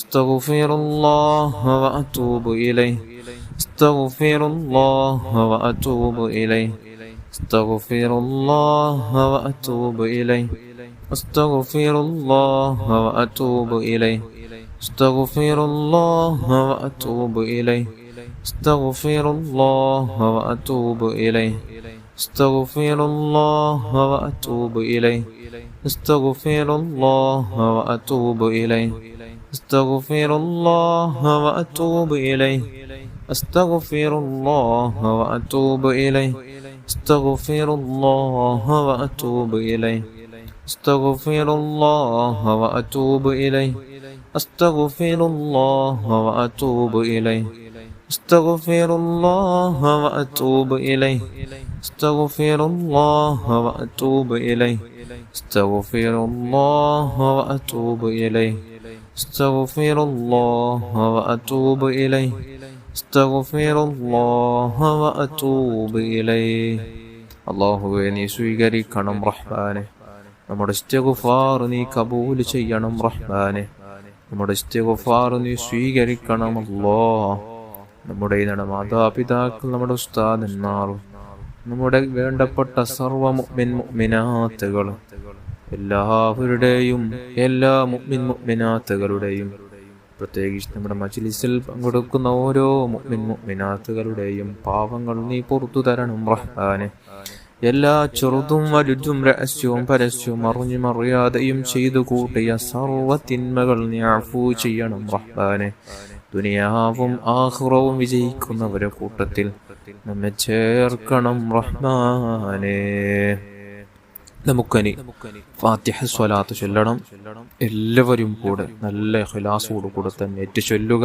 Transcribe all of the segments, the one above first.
അസ്തഗ്ഫിറുല്ലാഹ വഅതൂബു ഇലൈഹി അസ്തഗ്ഫിറുല്ലാഹ വഅതൂബു ഇലൈഹി അസ്തഗ്ഫിറുല്ലാഹ വഅതൂബു ഇലൈഹി അസ്തഗ്ഫിറുല്ലാഹ വഅതൂബു ഇലൈഹി അസ്തഗ്ഫിറുല്ലാഹ വഅതൂബു ഇലൈഹി അസ്തഗ്ഫിറുല്ലാഹ വഅതൂബു ഇലൈഹി അസ്തഗ്ഫിറുല്ലാഹ വഅതൂബു ഇലൈഹി അസ്തഗ്ഫിറുല്ലാഹ വഅതൂബു ഇലൈഹി അസ്തഗ്ഫിറുല്ലാഹ വഅതൂബു ഇലൈഹി അസ്തഗ്ഫിറുല്ലാഹ വഅതൂബു ഇലൈഹി അസ്തഗ്ഫിറുല്ലാഹ വഅതൂബു ഇലൈഹി അസ്തഗ്ഫിറുല്ലാഹ വഅതൂബു ഇലൈഹി അസ്തഗ്ഫിറുല്ലാഹ വഅതൂബു ഇലൈഹി അസ്തഗ്ഫിറുല്ലാഹ വഅതൂബു ഇലൈഹി അസ്തഗ്ഫിറുല്ലാഹ വഅതൂബു ഇലൈഹി അസ്തഗ്ഫിറുല്ലാഹ വഅതൂബു ഇലൈഹി അസ്തഗ്ഫിറുല്ലാഹ വഅതൂബു ഇലൈഹി അസ്തഗ്ഫിറുല്ലാഹ വഅതൂബു ഇലൈഹി. അല്ലാഹുവേ, നീ സ്വീകരിക്കണം റഹ്മാനെ. നമ്മുടെ ഇസ്തിഗ്ഫാർ നീ കബൂൽ ചെയ്യണം റഹ്മാനെ. നമ്മുടെ ഇസ്തിഗ്ഫാർ നീ സ്വീകരിക്കണം അല്ലാഹ്. നമ്മുടെ മാതാപിതാക്കൾ, നമ്മുടെ ഉസ്താദന്മാർ, നമ്മുടെ വേണ്ടപ്പെട്ട സർവ്വ മുഅ്മിൻ മുഅ്മിനാത്തുകൾ, എല്ലാവരുടെയും എല്ലാ മുഅ്മിൻ മുഅ്മിനാത്തുകളുടെയും, പ്രത്യേകിച്ച് നമ്മുടെ മജ്ലിസിൽ പങ്കെടുക്കുന്ന ഓരോ മുഅ്മിൻ മുഅ്മിനാത്തുകളുടെയും പാവങ്ങൾ നീ പുറത്തു തരണം റഹ്മാനെ. എല്ലാ ചെറുതും വലുതും രഹസ്യവും പരസ്യവും അറിഞ്ഞും അറിയാതെയും ചെയ്തു കൂട്ടിയ സർവ്വ തിന്മകൾ നീ അഫൂ ചെയ്യണം റഹ്മാനെ. ദുനിയാവും ആഖിറവും വിജയിക്കുന്നവരെ കൂട്ടത്തിൽ നമ്മെ ചേർക്കണം റഹ്മാനെ. നമുക്കനി ഫാത്തിഹ സ്വലാത്ത് ചൊല്ലണം. എല്ലാവരും കൂടെ നല്ല ഇഖ്ലാസോട് കൂടെ തന്നെ ഏറ്റു ചൊല്ലുക,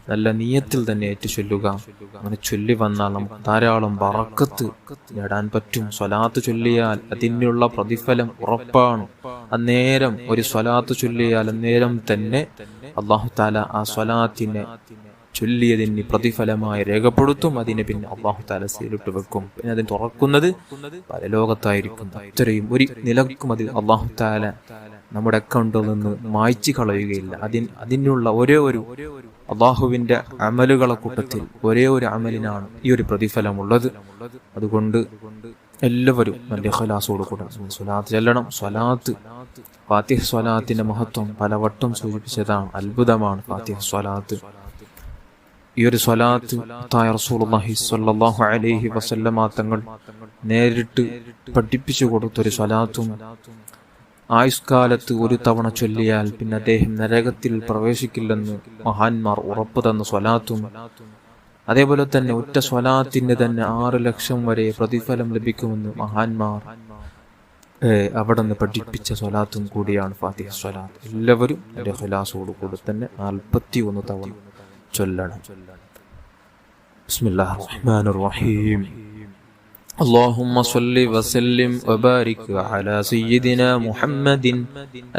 നല്ല നിയത്തിൽ തന്നെ ഏറ്റു ചൊല്ലുക. അങ്ങനെ ചൊല്ലി വന്നാൽ നമുക്ക് ധാരാളം ബറക്കത്ത് നേടാൻ പറ്റും. സ്വലാത്ത് ചൊല്ലിയാൽ അതിനുള്ള പ്രതിഫലം ഉറപ്പാണ്. അന്നേരം ഒരു സ്വലാത്ത് ചൊല്ലിയാൽ അന്നേരം തന്നെ അല്ലാഹു തആല ആ സ്വലാത്തിനെ ചൊല്ലിയതിന് പ്രതിഫലമായി രേഖപ്പെടുത്തും. അതിനെ പിന്നെ അല്ലാഹു തആല സീലിട്ട് വെക്കും. പിന്നെ അതിന് തുറക്കുന്നത് പരലോകത്തായിരിക്കും. അത്രയും ഒരു നിലക്കും അത് അല്ലാഹു തആല നമ്മുടെ അക്കൗണ്ടിൽ നിന്ന് മായ്ച്ചു കളയുകയില്ല. അതിനുള്ള ഒരേ ഒരു അല്ലാഹുവിന്റെ അമലുകളെ കൂട്ടത്തിൽ ഒരേ ഒരു അമലിനാണ് ഈ ഒരു പ്രതിഫലമുള്ളത്. അതുകൊണ്ട് എല്ലാവരും നല്ല ഇഖ്ലാസോട് കൂടെ സ്വലാത്ത് ചെല്ലണം. സ്വലാത്ത്, ഫാത്തിഹ സ്വലാത്തിന്റെ മഹത്വം പലവട്ടം സൂചിപ്പിച്ചതാണ്. അത്ഭുതമാണ് ഫാത്തിഹ സ്വലാത്ത്. ഈ ഒരു സ്വലാത്ത് റസൂലുള്ളാഹി സ്വല്ലല്ലാഹു അലൈഹി വസല്ലമ തങ്ങൾ നേരിട്ട് പഠിപ്പിച്ചു കൊടുത്തൊരു സ്വലാത്തും, ആയുഷ്കാലത്ത് ഒരു തവണ ചൊല്ലിയാൽ പിന്നെ അദ്ദേഹം നരകത്തിൽ പ്രവേശിക്കില്ലെന്ന് മഹാന്മാർ ഉറപ്പു തന്ന സ്വലാത്തും, അതേപോലെ തന്നെ ഒറ്റ സ്വലാത്തിന് തന്നെ 6 ലക്ഷം വരെ പ്രതിഫലം ലഭിക്കുമെന്ന് മഹാന്മാർ അവിടെ നിന്ന് പഠിപ്പിച്ച സ്വലാത്തും കൂടിയാണ് ഫാത്തിഹ സ്വലാത്ത്. എല്ലാവരും എൻ്റെ ഇഖ്ലാസോട് കൂടി തന്നെ 41 തവണ ചൊല്ലണം. ബിസ്മില്ലാഹിർ റഹ്മാനിർ റഹീം. اللهم صل وسلم وبارك على سيدنا محمد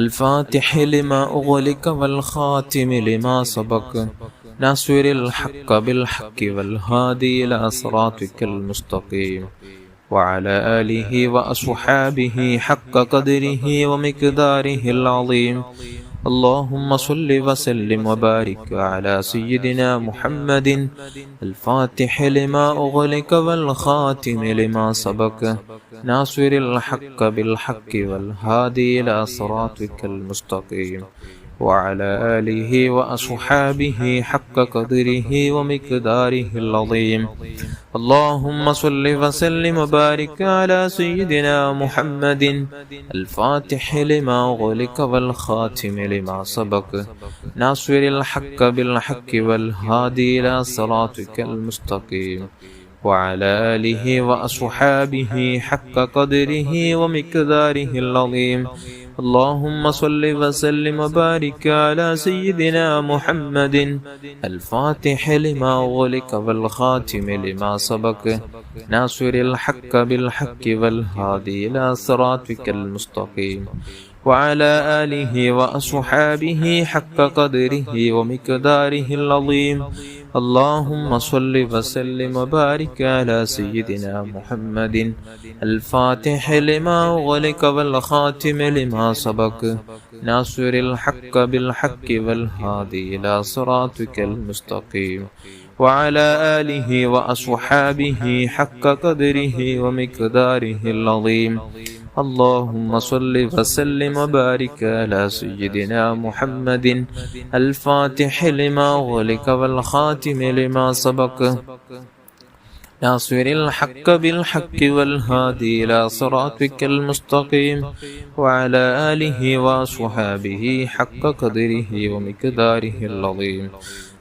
الفاتح لما أغلق والخاتم لما سبق ناصر الحق بالحق والهادي إلى صراطك المستقيم وعلى آله وأصحابه حق قدره ومقداره العظيم. اللهم صل وسلم وبارك على سيدنا محمد الفاتح لما أغلق والخاتم لما سبق ناصر الحق بالحق والهادي إلى صراطك المستقيم وعلى آله وأصحابه حق قدره ومقداره العظيم. اللهم صل وسلم وبارك على سيدنا محمد الفاتح لما أغلق والخاتم لما سبق ناصر الحق بالحق والهادي إلى صراطك المستقيم وعلى آله وأصحابه حق قدره ومقداره العظيم. اللهم صل وسلم وبارك على سيدنا محمد الفاتح لما أغلق والخاتم لما سبق ناصر الحق بالحق والهادي إلى صراطك المستقيم وعلى آله وأصحابه حق قدره ومقداره العظيم. اللهم صل وسلم وبارك على سيدنا محمد الفاتح لما أغلق والخاتم لما سبق ناصر الحق بالحق والهادي إلى صراطك المستقيم وعلى آله وأصحابه حق قدره ومقداره العظيم. اللهم صل وسلم وبارك على سيدنا محمد الفاتح لما أغلق والخاتم لما سبق ناصر الحق بالحق والهادي إلى صراطك المستقيم وعلى آله وصحابه حق قدره ومقداره العظيم.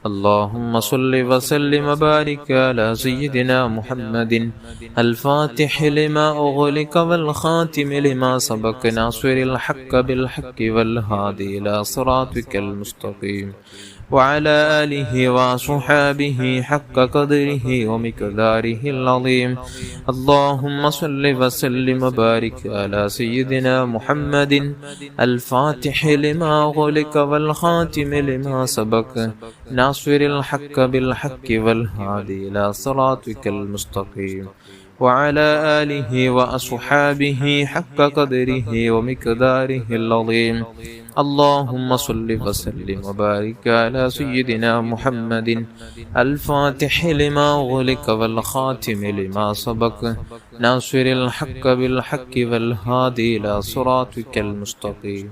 اللهم صل وسلم وبارك على سيدنا محمد الفاتح لما أغلق والخاتم لما سبق ناصر الحق بالحق والهادي إلى صراطك المستقيم وعلى آله وصحابه حق قدره ومقداره العظيم. اللهم صل وسلم وبارك على سيدنا محمد الفاتح لما أغلق والخاتم لما سبق ناصر الحق بالحق والهادي إلى صراطك المستقيم وعلى آله وأصحابه حق قدره ومقداره العظيم. اللهم صل وسلم وبارك على سيدنا محمد الفاتح لما أغلق والخاتم لما سبق ناصر الحق بالحق والهادي إلى صراطك المستقيم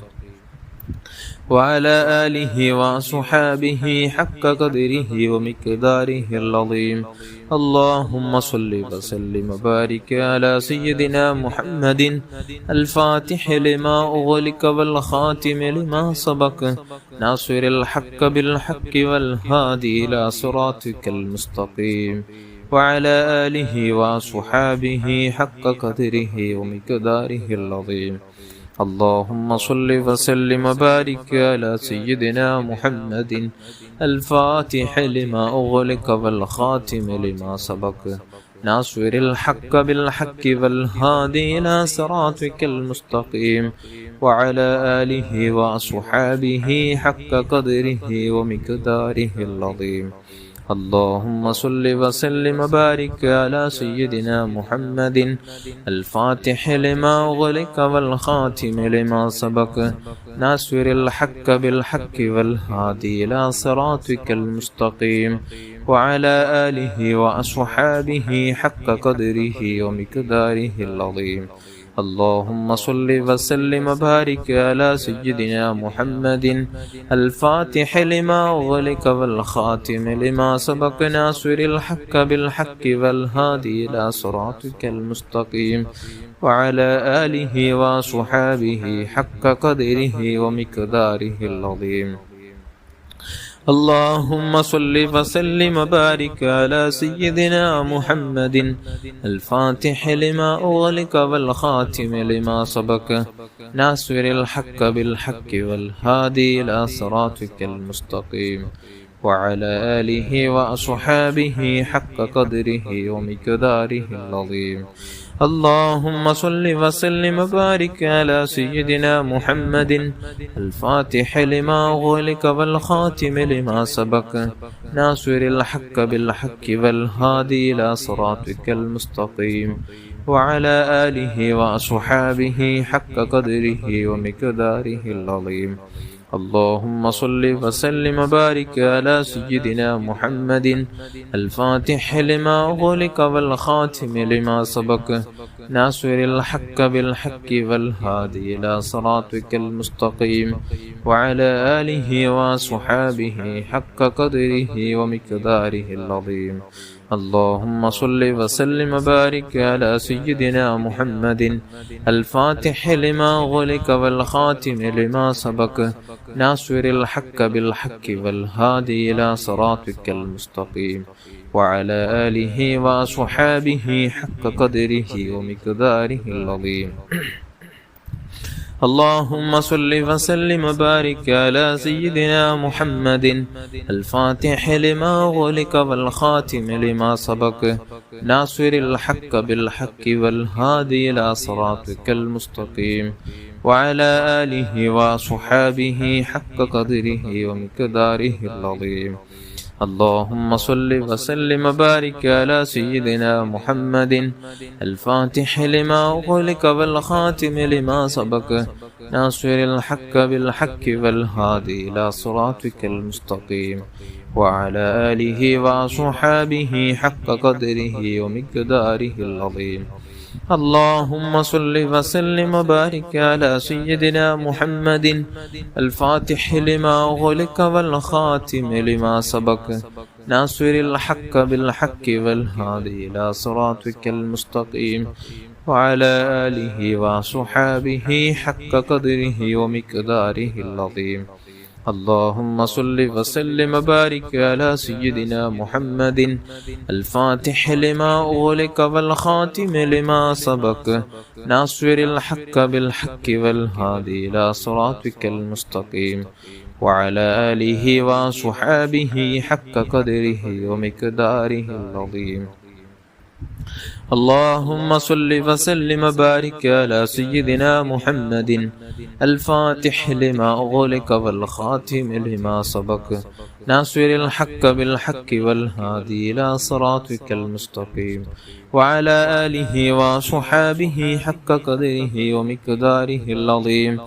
وعلى آله وصحابه حق قدره ومقداره العظيم. اللهم صل وسلم وبارك على سيدنا محمد الفاتح لما أغلق والخاتم لما سبق ناصر الحق بالحق والهادي إلى صراطك المستقيم وعلى آله وصحابه حق قدره ومقداره العظيم. اللهم صل وسلم وبارك على سيدنا محمد الفاتح لما أغلق والخاتم لما سبق ناصر الحق بالحق والهادي إلى صراطك المستقيم وعلى آله وصحابه حق قدره ومقداره العظيم. اللهم صل وسلم وبارك على سيدنا محمد الفاتح لما أغلق والخاتم لما سبق ناصر الحق بالحق والهادي إلى صراطك المستقيم وعلى آله وأصحابه حق قدره ومقداره العظيم. اللهم صل وسلم وبارك على سيدنا محمد الفاتح لما أغلق والخاتم لما سبق ناصر الحق بالحق والهادي إلى صراطك المستقيم وعلى آله وصحابه حق قدره ومقداره العظيم. اللهم صل وسلم وبارك على سيدنا محمد الفاتح لما أغلق والخاتم لما سبق ناصر الحق بالحق والهادي إلى صراطك المستقيم وعلى آله وأصحابه حق قدره ومقداره العظيم. اللهم صل وسلم وبارك على سيدنا محمد الفاتح لما أغلق والخاتم لما سبق ناصر الحق بالحق والهادي إلى صراطك المستقيم وعلى آله وأصحابه حق قدره ومقداره العظيم. اللهم صل وسلم وبارك على سيدنا محمد الفاتح لما أغلق والخاتم لما سبق ناصر الحق بالحق والهادي إلى صراطك المستقيم وعلى آله وصحابه حق قدره ومقداره العظيم. اللهم صل وسلم وبارك على سيدنا محمد الفاتح لما أغلق والخاتم لما سبق ناصر الحق بالحق والهادي إلى صراطك المستقيم وعلى آله وصحابه حق قدره ومقداره العظيم. اللهم صل وسلم وبارك على سيدنا محمد الفاتح لما أغلق والخاتم لما سبق ناصر الحق بالحق والهادي إلى صراطك المستقيم وعلى آله وصحابه حق قدره ومقداره العظيم. اللهم صل وسلم وبارك على سيدنا محمد الفاتح لما أغلق والخاتم لما سبق ناصر الحق بالحق والهادي إلى صراطك المستقيم وعلى آله وصحابه حق قدره ومقداره العظيم. اللهم صل وسلم وبارك على سيدنا محمد الفاتح لما أغلق والخاتم لما سبق ناصر الحق بالحق والهادي إلى صراطك المستقيم وعلى آله وصحابه حق قدره ومقداره العظيم. اللهم صل وسلم وبارك على سيدنا محمد الفاتح لما أغلق والخاتم لما سبق ناصر الحق بالحق والهادي إلى صراطك المستقيم وعلى آله وصحابه حق قدره ومقداره العظيم. اللهم صل وسلم وبارك على سيدنا محمد الفاتح لما أغلق والخاتم لما سبق ناصر الحق بالحق والهادي إلى صراطك المستقيم وعلى آله وصحابه حق قدره ومقداره العظيم.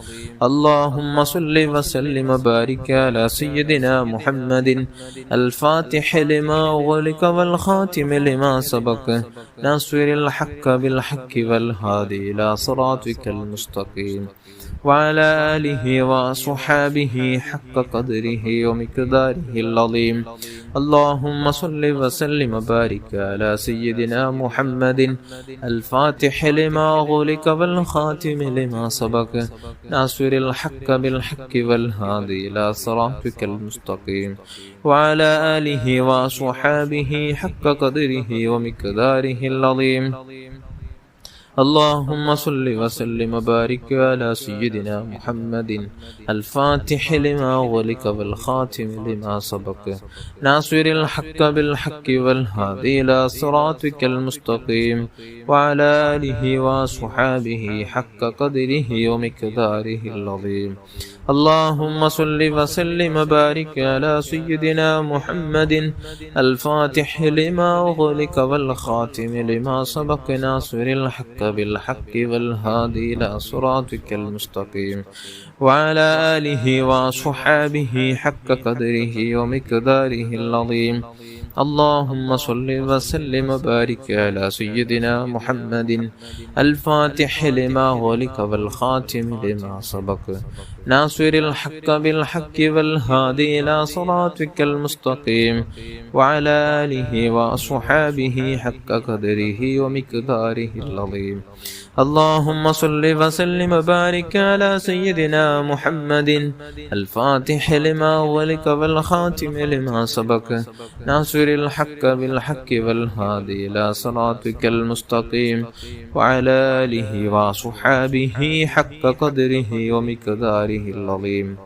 اللهم صل وسلم وبارك على سيدنا محمد الفاتح لما أغلق والخاتم لما سبق ناصر الحق بالحق والهادي إلى صراطك المستقيم وعلى آله وصحابه حق قدره ومقداره العظيم. اللهم صل وسلم وبارك على سيدنا محمد الفاتح لما أغلق والخاتم لما سبق ناصر الحق بالحق والهادي إلى صراطك المستقيم وعلى آله وصحابه حق قدره ومقداره العظيم. اللهم صل وسلم وبارك على سيدنا محمد الفاتح لما أغلق والخاتم لما سبق ناصر الحق بالحق والهادي إلى صراطك المستقيم وعلى آله وصحابه حق قدره ومقداره العظيم. اللهم صل وسلم وبارك على سيدنا محمد الفاتح لما أغلق والخاتم لما سبق ناصر الحق بالحق والهادي إلى صراطك المستقيم وعلى آله وصحابه حق قدره ومقداره العظيم. اللهم صل وسلم وبارك على سيدنا محمد الفاتح لما أغلق والخاتم لما سبق ناصر الحق بالحق والهادي إلى صراطك المستقيم وعلى آله وصحابه حق قدره ومقداره العظيم. اللهم صل وسلم وبارك على سيدنا محمد الفاتح لما أغلق والخاتم لما سبق ناصر الحق بالحق والهادي إلى صراطك المستقيم وعلى آله وصحابه حق قدره ومقداره العظيم.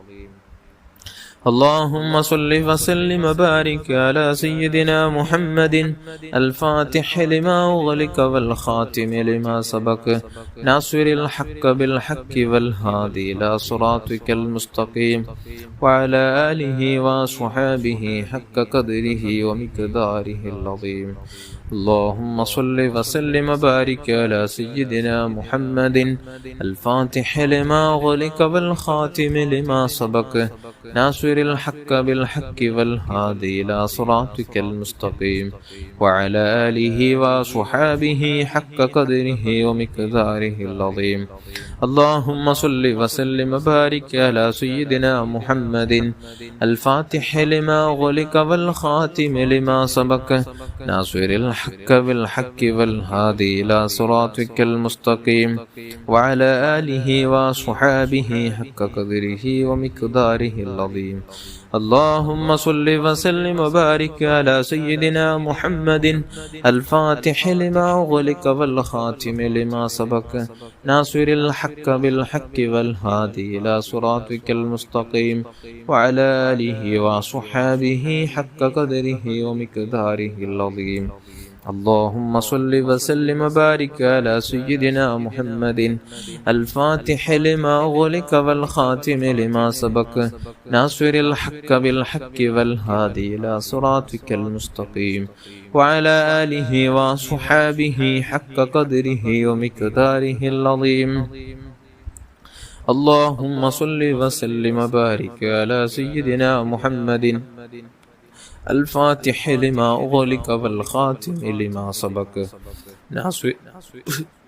اللهم صل وسلم وبارك على سيدنا محمد الفاتح لما أغلق والخاتم لما سبق ناصر الحق بالحق والهادي إلى صراطك المستقيم وعلى آله وصحابه حق قدره ومقداره العظيم. اللهم صل وسلم وبارك على سيدنا محمد الفاتح لما أغلق والخاتم لما سبق ناصر الحق بالحق والهادي إلى صراطك المستقيم وعلى آله وصحابه حق قدره ومقداره العظيم. اللهم صل وسلم وبارك على سيدنا محمد الفاتح لما أغلق والخاتم لما سبق ناصر الحق بالحق والهادي إلى صراطك المستقيم وعلى آله وصحابه حق قدره ومقداره العظيم. اللهم صل وسلم وبارك على سيدنا محمد الفاتح لما أغلق والخاتم لما سبق ناصر الحق بالحق والهادي إلى صراطك المستقيم وعلى آله وصحابه حق قدره ومقداره العظيم. اللهم صل وسلم وبارك على سيدنا محمد الفاتح لما أغلق والخاتم لما سبق ناصر الحق بالحق والهادي إلى صراطك المستقيم وعلى آله وصحابه حق قدره ومقداره العظيم. اللهم صل وسلم وبارك على سيدنا محمد الفاتح لما أغلق والخاتم لما سبق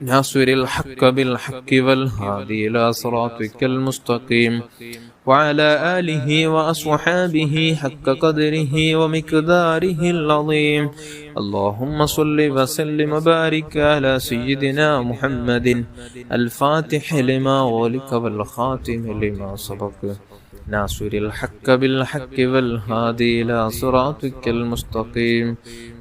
ناصر الحق بالحق والهادي إلى صراطك المستقيم وعلى آله وأصحابه حق قدره ومقداره العظيم. اللهم صل وسلم وبارك على سيدنا محمد الفاتح لما أغلق والخاتم لما سبق ناصر الحق بالحق والهادي إلى صراطك المستقيم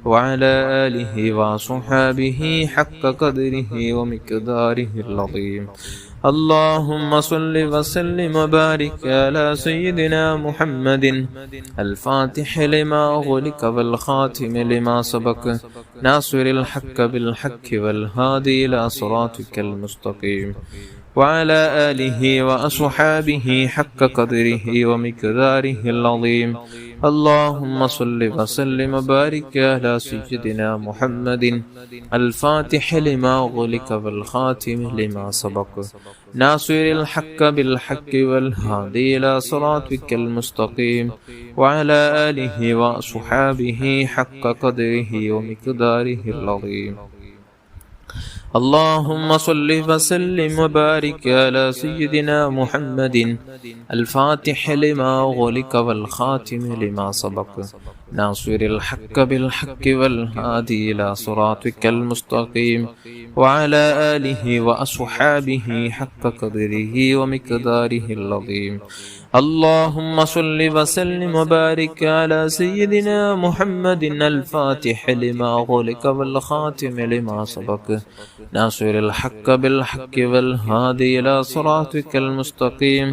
وعلى آله وصحابه حق قدره ومقداره العظيم. اللهم صل وسلم وبارك على سيدنا محمد الفاتح لما أغلق والخاتم لما سبق ناصر الحق بالحق والهادي إلى صراطك المستقيم وعلى آله وأصحابه حق قدره ومقداره العظيم. اللهم صل وسلم وبارك على سيدنا محمد الفاتح لما أغلق والخاتم لما سبق ناصر الحق بالحق والهادي إلى صراطك المستقيم وعلى آله وأصحابه حق قدره ومقداره العظيم. اللهم صل وسلم وبارك على سيدنا محمد الفاتح لما أغلق والخاتم لما سبق ناصر الحق بالحق والهادي إلى صراطك المستقيم وعلى آله وأصحابه حق قدره ومقداره العظيم. اللهم صل وسلم وبارك على سيدنا محمد الفاتح لما أغلق والخاتم لما سبق ناصر الحق بالحق والهادي إلى صراطك المستقيم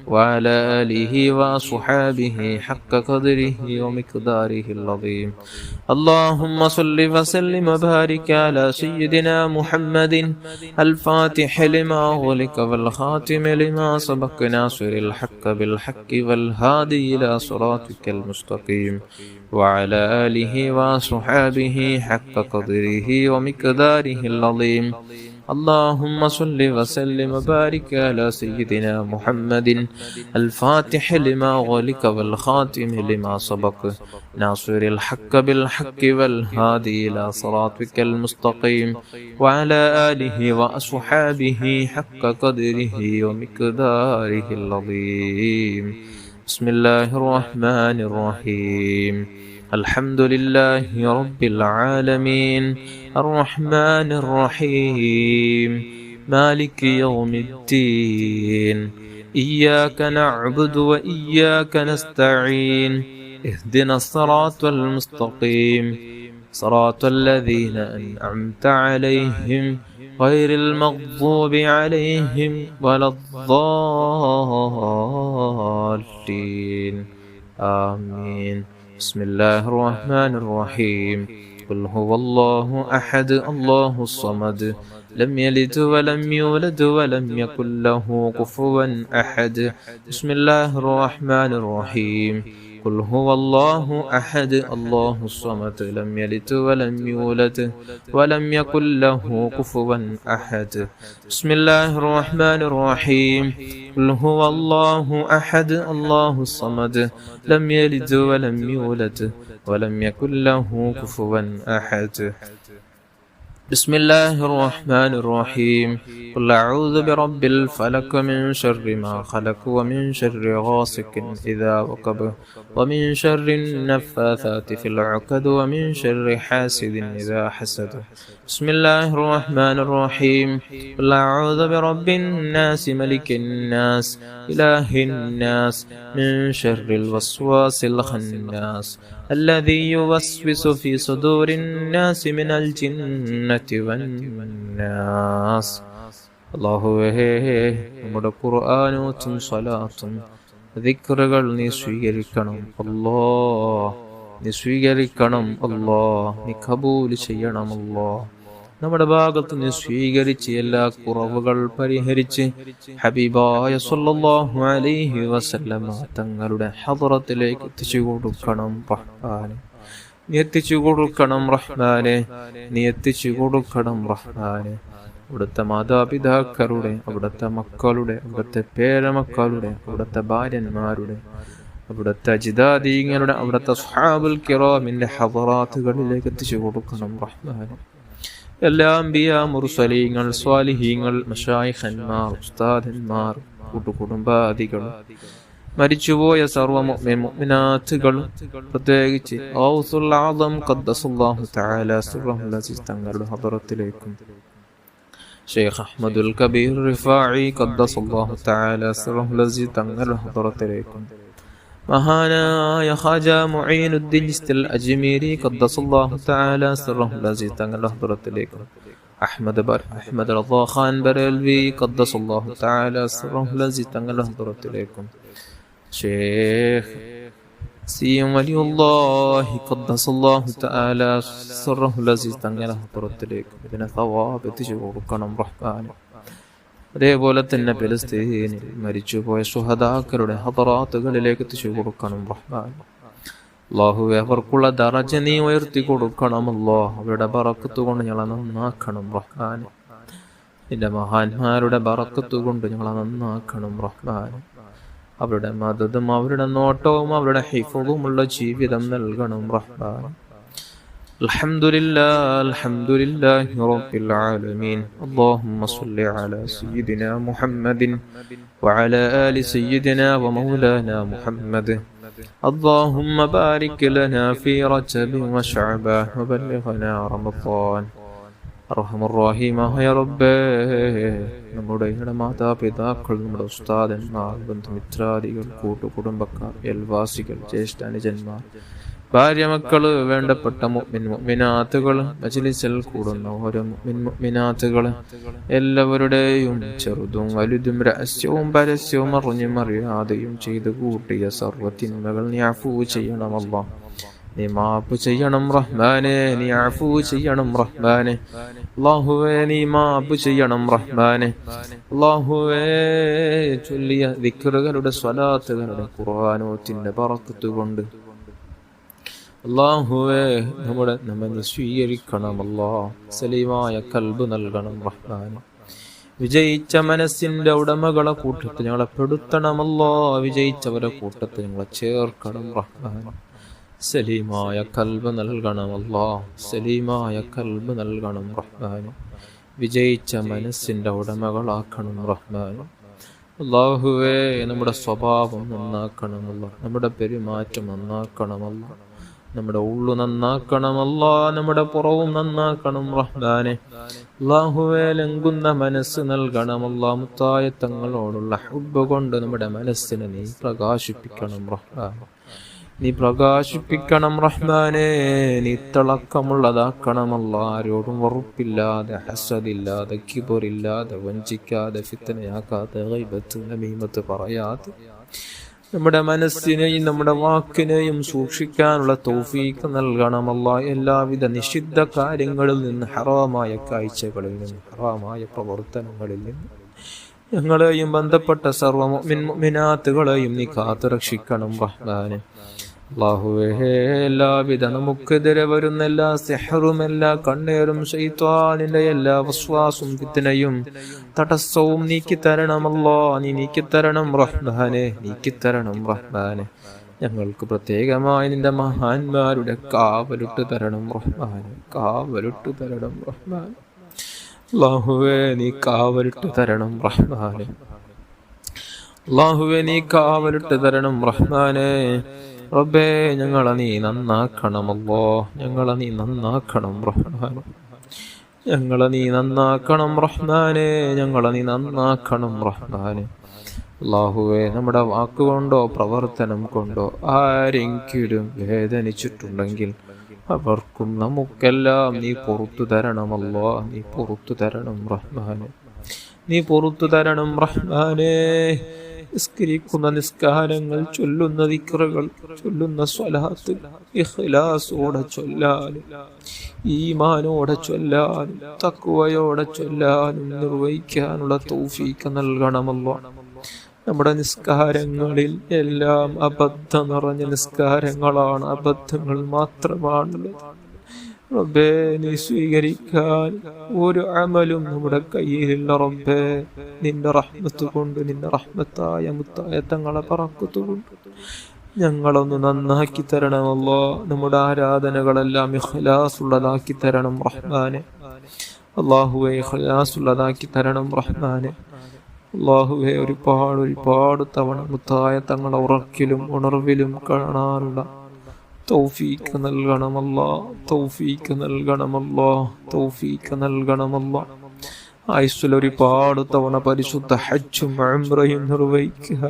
وعلى آله وأصحابه حق قدره ومقداره العظيم. اللهم صل وسلم وبارك على سيدنا محمد الفاتح لما أغلق والخاتم لما سبق ناصر الحق بالحق والهادي إلى صراطك المستقيم وعلى آله وصحابه حق قدره ومقداره العظيم. اللهم صل وسلم وبارك على سيدنا محمد الفاتح لما أغلق والخاتم لما سبق ناصر الحق بالحق والهادي إلى صراطك المستقيم وعلى آله وأصحابه حق قدره ومقداره العظيم. بسم الله الرحمن الرحيم. الحمد لله رب العالمين الرحمن الرحيم مالك يوم الدين إياك نعبد وإياك نستعين اهدنا الصراط المستقيم صراط الذين أنعمت عليهم غير المغضوب عليهم ولا الضالين آمين. بسم الله الرحمن الرحيم. قل هو الله أحد الله الصمد لم يلد ولم يولد ولم يكن له كفوا أحد. بسم الله الرحمن الرحيم. قل هو الله أحد الله الصمد لم يلد ولم يولد ولم يكن له كفوا أحد. بسم الله الرحمن الرحيم. قل هو الله أحد الله الصمد لم يلد ولم يولد ولم يكن له كفوا أحد. بسم الله الرحمن الرحيم. قل أعوذ برب الفلق من شر ما خلق ومن شر غاسق إذا وقب ومن شر النفاثات في العقد ومن شر حاسد إذا حسد. بسم الله الرحمن الرحيم. قل أعوذ برب الناس ملك الناس إله الناس من شر الوسواس الخناس الذي يوسوس في صدور الناس من الجنة والناس. അല്ലാഹുവേ, നമ്മുടെ ഖുർആനോത്തും സ്വലാത്തും ദിക്റുകൾ നീ സ്വീകരിക്കണം. അല്ലാഹ് നീ സ്വീകരിക്കണം അല്ലാ, നീ കബൂൽ ചെയ്യണം അല്ലാ. നമ്മുടെ ഭാഗത്ത് നീ സ്വീകരിച്ച് എല്ലാ കുറവുകൾ പരിഹരിച്ച് ഹബീബായ സ്വല്ലല്ലാഹു അലൈഹി വസല്ലമ തങ്ങളുടെ ഹദറത്തിലേക്ക് എത്തിച്ചു കൊടുക്കണം റഹ്മാനെ. നീ എത്തിച്ചു കൊടുക്കണം റഹ്മാനെ, നീ എത്തിച്ചു കൊടുക്കണം റഹ്മാനെ. അവിടുത്തെ മാതാപിതാക്കളുടെ, അവിടുത്തെ മക്കളുടെ, അവിടുത്തെ പേരമക്കളുടെ, അവിടുത്തെ ഭാര്യന്മാരുടെ, അവിടുത്തെ അജിദാദീങ്ങളുടെ, അവിടുത്തെ സ്വഹാബുൽ കിറാമിന്റെ ഹദറാത്തുകളിലേക്ക് എത്തിച്ചു കൊടുക്കണം റഹ്മാനെ. എല്ലാ അംബിയാ, മുർസലീങ്ങൾ, സ്വാലിഹീങ്ങൾ, മശായിഖന്മാർ, ഉസ്താദന്മാർ, കൂട്ടുകുടുംബാദികളും മരിച്ചുപോയ സർവ്വ മുഅ്മിനാത്തുകളും പ്രത്യേകിച്ച് ഔസുൽ ആദം ഖദ്ദസല്ലാഹു തആല സിർറഹുൽ അസീസ് തങ്ങളുടെ ഹദറത്തിലേക്കും ഷെയ്ഖ് അഹ്മദുൽ കബീർ റിഫാഇ ഖദ്ദസല്ലാഹു തആല സിർറഹുൽ അസീസ് തങ്ങളുടെ ഹദറത്തിലേക്കും മഹാനായ ഖാജ മുഈനുദ്ദീൻ ചിസ്തിൽ അജ്മീരി ഖദ്ദസല്ലാഹു തആല സിർറഹുൽ അസീസ് തങ്ങളുടെ ഹദറത്തിലേക്കും അഹ്മദ് റളാ ഖാൻ ബറൽവി ഖദ്ദസല്ലാഹു തആല സിർറഹുൽ അസീസ് തങ്ങളുടെ ഹദറത്തിലേക്കും ഷെയ്ഖ് സീം വലിയുല്ലാഹി ഖദ്ദസല്ലാഹു തആല സിർറഹുൽ അസീസ് തങ്ങളുടെ ഹദറത്തിലേക്കും ഇതിനെ സവാബ് എത്തിച്ചു കൊടുക്കണം റഹ്മാനെ. അതേപോലെ തന്നെ ഫലസ്തീനിൽ മരിച്ചുപോയ ശുഹദാക്കളുടെ ഹദറാത്തുകളിലേക്ക് എത്തിച്ചു കൊടുക്കണം റഹ്മാൻ. അല്ലാഹുവേ, അവർക്കുള്ള ദറജ നീ ഉയർത്തി കൊടുക്കണം അല്ലാ. അവരുടെ ബറക്കത്ത് കൊണ്ട് ഞങ്ങളെ നന്നാക്കണം റഹ്മാൻ. നിന്റെ മഹാന്മാരുടെ ബറക്കത്ത് കൊണ്ട് ഞങ്ങളെ നന്നാക്കണം റഹ്മാൻ. അവരുടെ മദദും അവരുടെ നോട്ടവും അവരുടെ ഹിഫ്ളുമുള്ള ജീവിതം നൽകണം റഹ്മാൻ. അൽഹംദുലില്ലാഹി റബ്ബിൽ ആലമീൻ. അല്ലാഹുമ്മ സ്വല്ലി അലാ സയ്യിദിനാ മുഹമ്മദിൻ വഅലാ ആലി സയ്യിദിനാ വമൗലാനാ മുഹമ്മദ്. അല്ലാഹുമ്മ ബാരിക് ലനാ ഫീ റജബ് വശഅബാൻ വബല്ലിഗ്നാ റമളാൻ. അർഹമർ റഹീമായ റബ്ബേ, നമ്മുടെ മാതാപിതാക്കൾ, നമ്മുടെ ഉസ്താദന്മാർ, ബന്ധുമിത്രാദികൾ, കൂട്ടുകുടുംബക്കാർ, അയൽവാസികൾ, ജ്യേഷ്ഠ അനുജന്മാർ, ഭാര്യ, മക്കള്, വേണ്ടപ്പെട്ട മുഅ്മിനാത്തുകൾ, മജ്ലിസിൽ കൂടുന്ന ഓരോ മുഅ്മിനാത്തുകൾ എല്ലാവരുടെയും ചെറുതും വലുതും രഹസ്യവും പരസ്യവും അറിഞ്ഞും അറിയാതെയും ചെയ്തു കൂട്ടിയ സർവ്വതിന്മകൾ നീ അഫൂ ചെയ്യണം അല്ലാ. നീ മാപ്പ് ചെയ്യണം റഹ്മാനെ, നീ അഫൂ ചെയ്യണം റഹ്മാനെ. അല്ലാഹുവേ, നീ മാപ്പ് ചെയ്യണം റഹ്മാനെ. അല്ലാഹുവേ, ചൊല്ലിയ ദിക്റുകളുടെ സ്വലാത്തുകളുടെ ഖുർആനോത്തിന്റെ ബറക്കത്ത് കൊണ്ട് അല്ലാഹുവേ നമ്മെ സ്വീകരിക്കണം അല്ലാ. സലീമായ കൽബ് നൽകണം റഹ്മാനെ. വിജയിച്ച മനസ്സിന്റെ ഉടമകളെ കൂട്ടത്തിൽ ഞങ്ങളെ പെടുത്തണമല്ലോ. വിജയിച്ചവരെ കൂട്ടത്തിൽ ഞങ്ങളെ ചേർക്കണം റഹ്മാനെ. സലീമായ കൽബ് നൽകണമല്ലോ. സലീമായ കൽബ് നൽകണം റഹ്മാനെ. വിജയിച്ച മനസ്സിന്റെ ഉടമകളാക്കണം റഹ്മാനെ. അല്ലാഹുവേ, നമ്മുടെ സ്വഭാവം നന്നാക്കണമല്ല, നമ്മുടെ പെരുമാറ്റം നന്നാക്കണമല്ല, നമ്മുടെ ഉള്ളു നന്നാക്കണമല്ല, നമ്മുടെ പുറവും നന്നാക്കണം റഹ്മാനെ. അല്ലാഹുവേ, ലംഘുന്ന മനസ്സ് നൽകണമല്ല. മുത്തായ തങ്ങളോടുള്ള ഹുബ്ബ് കൊണ്ട് നമ്മുടെ മനസ്സിനെ നീ പ്രകാശിപ്പിക്കണം റഹ്മാനെ. നീ പ്രകാശിപ്പിക്കണം റഹ്മാനെ. നീ തിളക്കമുള്ളതാക്കണമല്ല. ആരോടും വെറുപ്പില്ലാതെ, ഹസദില്ലാതെ, കിബറില്ലാതെ, വഞ്ചിക്കാതെ, ഫിത്നയാക്കാതെ, ഗൈബത്ത് നമീമത്ത് പറയാതെ നമ്മുടെ മനസ്സിനെയും നമ്മുടെ വാക്കിനെയും സൂക്ഷിക്കാനുള്ള തൗഫീഖ് നൽകണമല്ല. എല്ലാവിധ നിഷിദ്ധ കാര്യങ്ങളിൽ നിന്ന്, ഹറാമായ കാഴ്ചകളിൽ നിന്ന്, ഹറാമായ പ്രവർത്തനങ്ങളിൽ നിന്ന് ഞങ്ങളെയും ബന്ധപ്പെട്ട സർവ്വ മുഅ്മിനാത്തുകളെയും നീ കാത്തുരക്ഷിക്കണം റഹ്മാനെ. അല്ലാഹുവേ, എല്ലാവിധ നമുക്കെതിരെ വരുന്ന എല്ലാ സിഹ്റും, എല്ലാ കണ്ണേറും, ശൈത്വാനിന്റെ എല്ലാ വസ്വാസും, ഫിത്നയും, തടസ്സവും നീക്കിത്തരണമല്ലോ. നീ നീക്കിത്തരണം റഹ്മാനെ, നീക്കിത്തരണം റഹ്മാനെ. ഞങ്ങൾക്ക് പ്രത്യേകമായി നിന്റെ മഹാന്മാരുടെ കാവലിട്ട് തരണം റഹ്മാനെ. കാവലിട്ട് തരണം റഹ്മാനെ. അല്ലാഹുവേ, നീ കാവലിട്ട് തരണം റഹ്മാനെ. അല്ലാഹുവേ, നീ കാവലിട്ട് തരണം റഹ്മാനെ. റബ്ബേ, ഞങ്ങളെ നീ നന്നാക്കണമല്ലോ. ഞങ്ങളെ നീ നന്നാക്കണം റഹ്മാനെ. ഞങ്ങളെ നീ നന്നാക്കണം റഹ്മാനെ. ഞങ്ങളെ നീ നന്നാക്കണം റഹ്മാനെ. അല്ലാഹുവേ, നമ്മുടെ വാക്കുകൊണ്ടോ പ്രവർത്തനം കൊണ്ടോ ആരെങ്കിലും വേദനിച്ചിട്ടുണ്ടെങ്കിൽ അവർക്കും നമുക്കെല്ലാം നീ പുറത്തു തരണമല്ലോ. നീ പുറത്തു തരണം റഹ്മാനെ. നീ പുറത്തു തരണം റഹ്മാനെ. നിസ്കരിക്കുന്ന നിസ്കാരങ്ങൾ, ചൊല്ലുന്ന ദിക്റുകൾ, ചൊല്ലുന്ന സ്വലാത്ത് ഇഖ്ലാസോടെ ചൊല്ലാനും ഈമാനോടെ ചൊല്ലാനും തഖ്വയോടെ ചൊല്ലാനും നിർവഹിക്കാനുള്ള തൗഫീഖ് നൽകണമല്ലോ. നമ്മുടെ നിസ്കാരങ്ങളിൽ എല്ലാം അബദ്ധം നിറഞ്ഞ നിസ്കാരങ്ങളാണ്, അബദ്ധങ്ങൾ മാത്രമാണുള്ളത്. റബ്ബേ, നീ സ്വീകരിക്കാൻ ഒരു അമലും നമ്മുടെ കയ്യിലില്ല റബ്ബേ. നിന്റെ റഹ്മത്ത് കൊണ്ട്, നിന്റെ റഹ്മത്തായ മുത്തായ തങ്ങളെ ബറക്കത്ത് കൊണ്ട് ഞങ്ങളൊന്ന് നന്നാക്കി തരണമല്ലോ. നമ്മുടെ ആരാധനകളെല്ലാം ഇഖ്ലാസുള്ളതാക്കി തരണം റഹ്മാനെ. അല്ലാഹുവേ, ഇഖ്ലാസുള്ളതാക്കി തരണം റഹ്മാനെ. അല്ലാഹുവേ, ഒരുപാട് തവണ മുത്തായ തങ്ങളെ ഉറക്കിലും ഉണർവിലും കാണാനുള്ള തൗഫീഖ് നൽകണമല്ലോ, തൗഫീഖ് നൽകണമല്ലോ, തൗഫീഖ് നൽകണമല്ലോ. ആയുസ്സിൽ ഒരുപാട് തവണ പരിശുദ്ധ ഹജ്ജും ഉംറയും നിർവഹിക്കുക.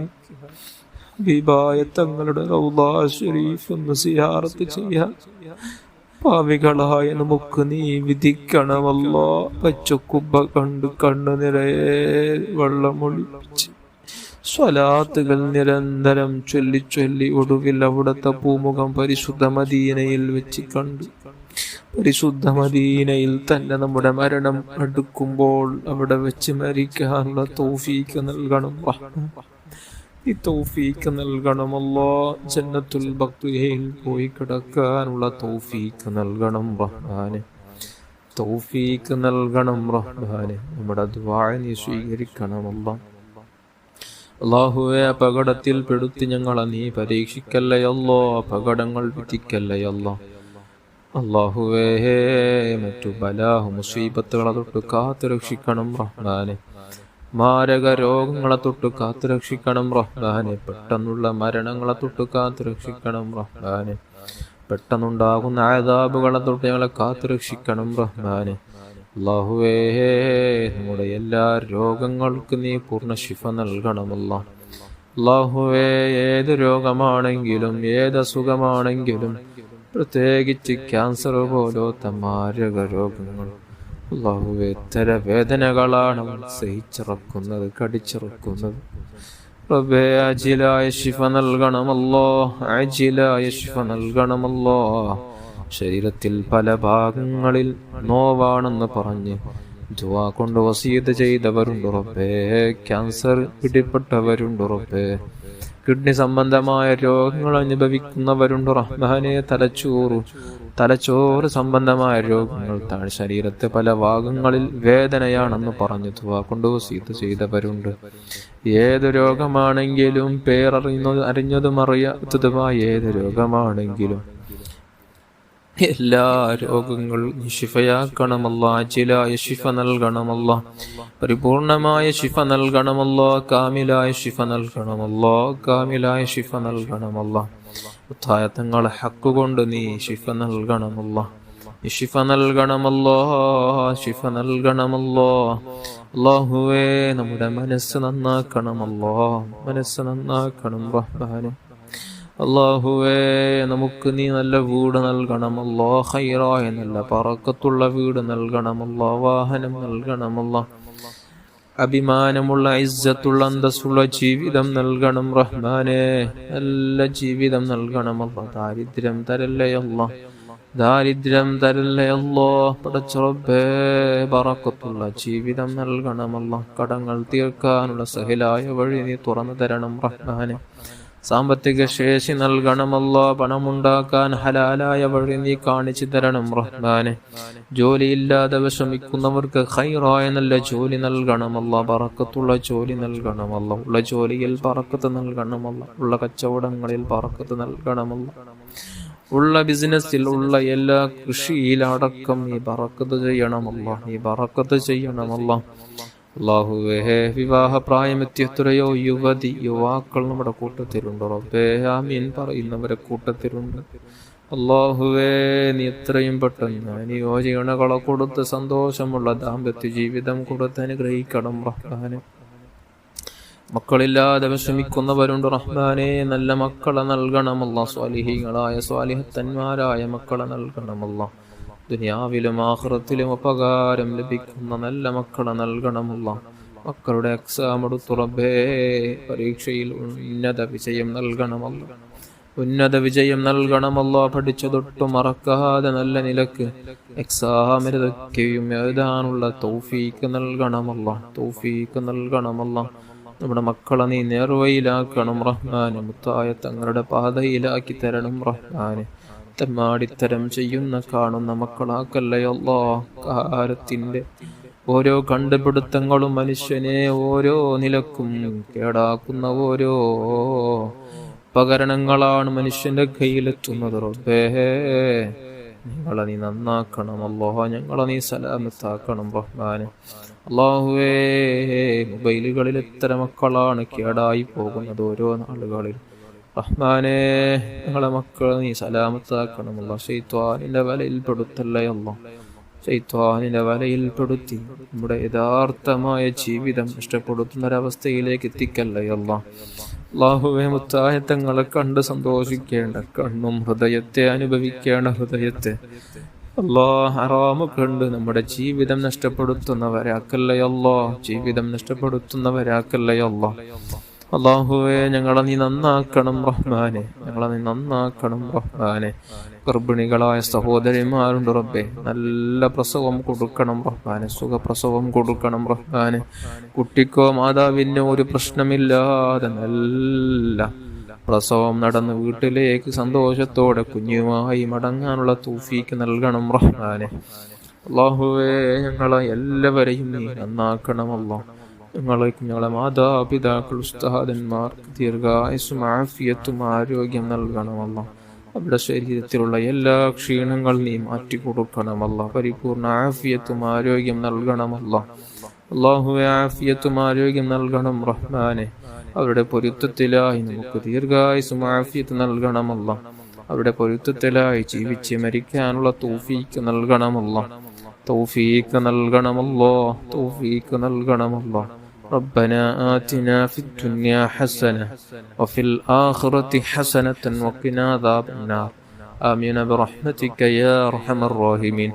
ഹബീബായ തങ്ങളുടെ റൗളാ ശരീഫ് ഒന്ന് സിയാറത്ത് ചെയ്യാൻ പാവികളായ നമുക്ക് നീ വിധിക്കണമല്ലോ. പച്ചക്കുബ്ബ കണ്ട് കണ്ണു നിറയെ വെള്ളമൊളിപ്പിച്ച് സ്വലാത്തുകൾ നിരന്തരം ചൊല്ലി ഒടുവിൽ അവിടുത്തെ പൂമുഖം പരിശുദ്ധ മദീനയിൽ വെച്ച് കണ്ടു. പരിശുദ്ധ മദീനയിൽ തന്നെ നമ്മുടെ മരണം അടുക്കുമ്പോൾ അവിടെ വെച്ച് മരിക്കാനുള്ള തൗഫീഖ് നൽകണം റഹ്മാൻ. ഈ തൗഫീഖ് നൽകണമല്ലോ. ജന്നത്തുൽ ബഖിയയിൽ പോയി കിടക്കാനുള്ള തൗഫീഖ് നൽകണം റഹ്മാനെ. തൗഫീഖ് നൽകണം റഹ്മാനെ. നമ്മുടെ ദുആ നീ സ്വീകരിക്കണമല്ലോ. അല്ലാഹുവേ, അപകടത്തിൽ പെടുത്തി ഞങ്ങളെ നീ പരീക്ഷിക്കല്ലയല്ലോ, അപകടങ്ങൾ വിധിക്കല്ലയല്ലോ. അല്ലാഹുവേ, മറ്റു ബലാഹു മുസീബത്തുകളെ തൊട്ട് കാത്തുരക്ഷിക്കണം റഹ്മാനെ. മാരക രോഗങ്ങളെ തൊട്ട് കാത്തുരക്ഷിക്കണം റഹ്മാനെ. പെട്ടെന്നുള്ള മരണങ്ങളെ തൊട്ട് കാത്തുരക്ഷിക്കണം റഹ്മാനെ. പെട്ടെന്നുണ്ടാകുന്ന അദാബുകളെ തൊട്ട് ഞങ്ങളെ കാത്തുരക്ഷിക്കണം റഹ്മാനെ. അല്ലാഹുവേ, നമ്മുടെ എല്ലാ രോഗങ്ങൾക്കും നീ പൂർണ്ണ ശിഫ നൽകണമല്ലോ. അല്ലാഹുവേ, ഏത് രോഗമാണെങ്കിലും ഏത് അസുഖമാണെങ്കിലും പ്രത്യേകിച്ച് ക്യാൻസർ പോലത്തെ മാരക രോഗങ്ങൾ അല്ലാഹുവേ, എത്ര വേദനകളാണ് സഹിച്ചിറക്കുന്നത്, കടിച്ചിറക്കുന്നത്. റബ്ബേ, അജിലായ ശിഫ നൽകണമല്ലോ, അജിലായ ശിഫ നൽകണമല്ലോ. ശരീരത്തിൽ പല ഭാഗങ്ങളിൽ നോവാണെന്ന് പറഞ്ഞ് ദുആ കൊണ്ട് വസിയത്ത് ചെയ്തവരുണ്ട് റബ്ബേ. ക്യാൻസർ പിടിപ്പെട്ടവരുണ്ട് റബ്ബേ. കിഡ്നി സംബന്ധമായ രോഗങ്ങൾ അനുഭവിക്കുന്നവരുണ്ട് റഹ്മാനെ. തലച്ചോറ് സംബന്ധമായ രോഗങ്ങൾ, ശരീരത്തെ പല ഭാഗങ്ങളിൽ വേദനയാണെന്ന് പറഞ്ഞു ദുആ കൊണ്ട് വസിയത്ത് ചെയ്തവരുണ്ട്. ഏത് രോഗമാണെങ്കിലും, അറിഞ്ഞതും അറിയാത്തതുമായ ഏത് രോഗമാണെങ്കിലും എല്ലാ രോഗങ്ങളും ശിഫയാക്കണമല്ലോ. അജിലായ ശിഫ നൽകണമല്ലോ, പരിപൂർണമായ ശിഫ നൽകണമല്ലോ, കാമിലായ ശിഫ നൽകണമല്ലോ, കാമിലായ ശിഫ നൽകണമല്ലോ. തങ്ങളെ ഹക്ക് കൊണ്ട് നീ ശിഫ നൽകണമല്ലോ, ശിഫ നൽകണമല്ലോ, ശിഫ നൽകണമല്ലോ. അല്ലാഹുവേ, നമ്മുടെ മനസ്സ് നന്നാക്കണമല്ലോ, മനസ്സ് നന്നാക്കണം റഹ്മാനെ. അല്ലാഹുവേ, നമുക്ക് നീ നല്ല വീട് നൽകണമല്ലോ, ഖൈറായ നല്ല ബറക്കത്തുള്ള വീട് നൽകണമല്ലോ, വാഹനം നൽകണമല്ലോ, അഭിമാനമുള്ള ഇസ്സത്തുള്ള അന്തസ്സുള്ള ജീവിതം നൽകണം റഹ്മാനെ. നല്ല ജീവിതം നൽകണമല്ലോ. ദാരിദ്ര്യം തരല്ലയല്ലോ, ദാരിദ്ര്യം തരല്ലയല്ലോ. പടച്ച റബ്ബേ, ബറക്കത്തുള്ള ജീവിതം നൽകണമല്ലോ. കടങ്ങൾ തീർക്കാനുള്ള സഹിലായ വഴി നീ തുറന്നു തരണം റഹ്മാനെ. സാമ്പത്തിക ശേഷി നൽകണമല്ലോ. പണമുണ്ടാക്കാൻ ഹലാലായ വഴി നീ കാണിച്ചു തരണം റഹ്മാനെ. ജോലിയില്ലാതെ വിഷമിക്കുന്നവർക്ക് ഖൈറായ നല്ല ജോലി നൽകണമല്ലോ, ബറക്കത്തുള്ള ജോലി നൽകണമല്ലോ. ഉള്ള ജോലിയിൽ ബറക്കത്ത് നൽകണമല്ലോ, ഉള്ള കച്ചവടങ്ങളിൽ ബറക്കത്ത് നൽകണമല്ലോ, ഉള്ള ബിസിനസ്സിൽ, ഉള്ള എല്ലാ കൃഷിയിലടക്കം നീ ബറക്കത്ത് ചെയ്യണമല്ലോ, നീ ബറക്കത്ത് ചെയ്യണമല്ലോ. അല്ലാഹുവേ, വിവാഹപ്രായമെത്തിയ എത്രയോ യുവാക്കൾ നമ്മുടെ കൂട്ടത്തിലുണ്ട് റബ്ബേ. ആമീൻ പറയുന്നവരെ കൂട്ടത്തിലുണ്ട്. അല്ലാഹുവേ, നീ എത്രയും പെട്ടെന്ന് അനുയോജ്യകളെ കൊടുത്ത് സന്തോഷമുള്ള ദാമ്പത്യ ജീവിതം കൊടുത്ത് അനുഗ്രഹിക്കണം റഹ്മാനെ. മക്കളില്ലാതെ വിഷമിക്കുന്നവരുണ്ട് റഹ്മാനെ. നല്ല മക്കളെ നൽകണമല്ലോ, സ്വാലിഹീങ്ങളായ സ്വാലിഹത്തന്മാരായ മക്കളെ നൽകണമല്ലോ. ദുനിയാവിലും ആഖിറത്തിലും ഉപകാരം ലഭിക്കുന്ന നല്ല മക്കളെ നൽകണമല്ലോ. മക്കളുടെ എക്സാം എടുത്തു റബ്ബേ, പരീക്ഷയിൽ ഉന്നത വിജയം നൽകണമല്ല, ഉന്നത വിജയം നൽകണമല്ല. പഠിച്ചതൊട്ടു മറക്കാതെ നല്ല നിലക്ക് എക്സാമിനതൊക്കെയും എഴുതാനുള്ള തൗഫീക്ക് നൽകണമല്ല, തൗഫീക്ക് നൽകണമല്ല. നമ്മുടെ മക്കളെ നീ നേർവയിലാക്കണം റഹ്മാനെ, മുത്തായ തങ്ങളുടെ പാതയിലാക്കി തരണം റഹ്മാനെ. തെമ്മാടിത്തരം ചെയ്യുന്ന കാണുന്ന മക്കളാക്കല്ലയല്ലോ. കാലത്തിന്റെ ഓരോ കണ്ടുപിടുത്തങ്ങളും മനുഷ്യനെ ഓരോ നിലക്കും കേടാക്കുന്ന ഓരോ ഉപകരണങ്ങളാണ് മനുഷ്യന്റെ കയ്യിലെത്തുന്നത്. റബ്ബേ, ഞങ്ങളെ നീ നന്നാക്കണമല്ലോ, ഞങ്ങളെ നീ സലാമത്താക്കണം റഹ്മാനെ. അല്ലാഹുവേ, മൊബൈലുകളിൽ എത്ര മക്കളാണ് കേടായി പോകുന്നത് ഓരോ നാളുകളിൽ. റഹ്മാനെ, ഞങ്ങളെ മക്കളെ നീ സലാമത്താക്കണമല്ലോ. ശൈത്വാനിന്റെ വലയിൽപ്പെടുത്തല്ലേ അല്ലോ, ശൈത്വാനിന്റെ വലയിൽപ്പെടുത്തി നമ്മുടെ യഥാർത്ഥമായ ജീവിതം നഷ്ടപ്പെടുത്തുന്നൊരവസ്ഥയിലേക്ക് എത്തിക്കല്ലേ അല്ലോ. അല്ലാഹുവേ, മുത്തായ തങ്ങളെ കണ്ട് സന്തോഷിക്കേണ്ട കണ്ണും ഹൃദയത്തെ അനുഭവിക്കേണ്ട ഹൃദയത്തെ ഹറാമ് കണ്ട് നമ്മുടെ ജീവിതം നഷ്ടപ്പെടുത്തുന്നവരാക്കല്ലയല്ലോ, ജീവിതം നഷ്ടപ്പെടുത്തുന്നവരാക്കല്ലയല്ലോ. അല്ലാഹുവേ, ഞങ്ങളെ നീ നന്നാക്കണം റഹ്മാനെ, ഞങ്ങളെ നീ നന്നാക്കണം റഹ്മാനെ. ഗർഭിണികളായ സഹോദരിമാരുണ്ട് റബ്ബേ, നല്ല പ്രസവം കൊടുക്കണം റഹ്മാനെ, സുഖപ്രസവം കൊടുക്കണം റഹ്മാനെ. കുട്ടിക്കോ മാതാവിനോ ഒരു പ്രശ്നമില്ലാതെ നല്ല പ്രസവം നടന്ന് വീട്ടിലേക്ക് സന്തോഷത്തോടെ കുഞ്ഞുമായി മടങ്ങാനുള്ള തൗഫീക്ക് നൽകണം റഹ്മാനെ. അല്ലാഹുവേ, ഞങ്ങളെ എല്ലാവരെയും നീ നന്നാക്കണമല്ലോ. ഞങ്ങളെ മാതാപിതാക്കൾ ഉസ്താദന്മാർക്ക് ദീർഘായുസ്സും ആഫിയത്തും ആരോഗ്യം നൽകണമല്ലോ. അവരുടെ ശരീരത്തിലുള്ള എല്ലാ ക്ഷീണങ്ങൾ നീ മാറ്റിക്കൊടുക്കണമല്ലോ. പരിപൂർണ ആഫിയത്തും ആരോഗ്യം നൽകണമല്ലോ. അല്ലാഹുവേ, ആഫിയത്തും ആരോഗ്യം നൽകണം റഹ്മാനെ. അവരുടെ പൊരുത്തത്തിലായി നമുക്ക് ദീർഘായുസ്സും ആഫിയത്ത് നൽകണമല്ലോ. അവരുടെ പൊരുത്തത്തിലായി ജീവിച്ച് മരിക്കാനുള്ള തൗഫീക്ക് നൽകണമല്ലോ, തൗഫീക്ക് നൽകണമല്ലോ, തൗഫീക്ക് നൽകണമല്ലോ. ربنا آتنا في الدنيا حسنة وفي الآخرة حسنة وقنا عذاب النار. آمين برحمتك يا أرحم الراحمين،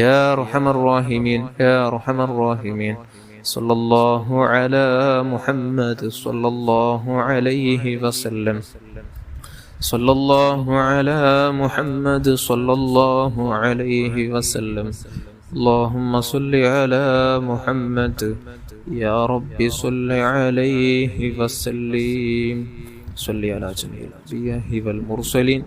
يا أرحم الراحمين، يا أرحم الراحمين. صلى الله على محمد صلى الله عليه وسلم، صلى الله على محمد صلى الله عليه وسلم. اللهم صل على محمد يا رب صل عليه وسلم. صل على جميع الأنبياء والمرسلين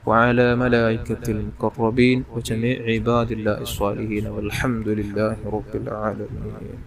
وعلى ملائكة المقربين وجميع عباد الله الصالحين والحمد لله رب العالمين.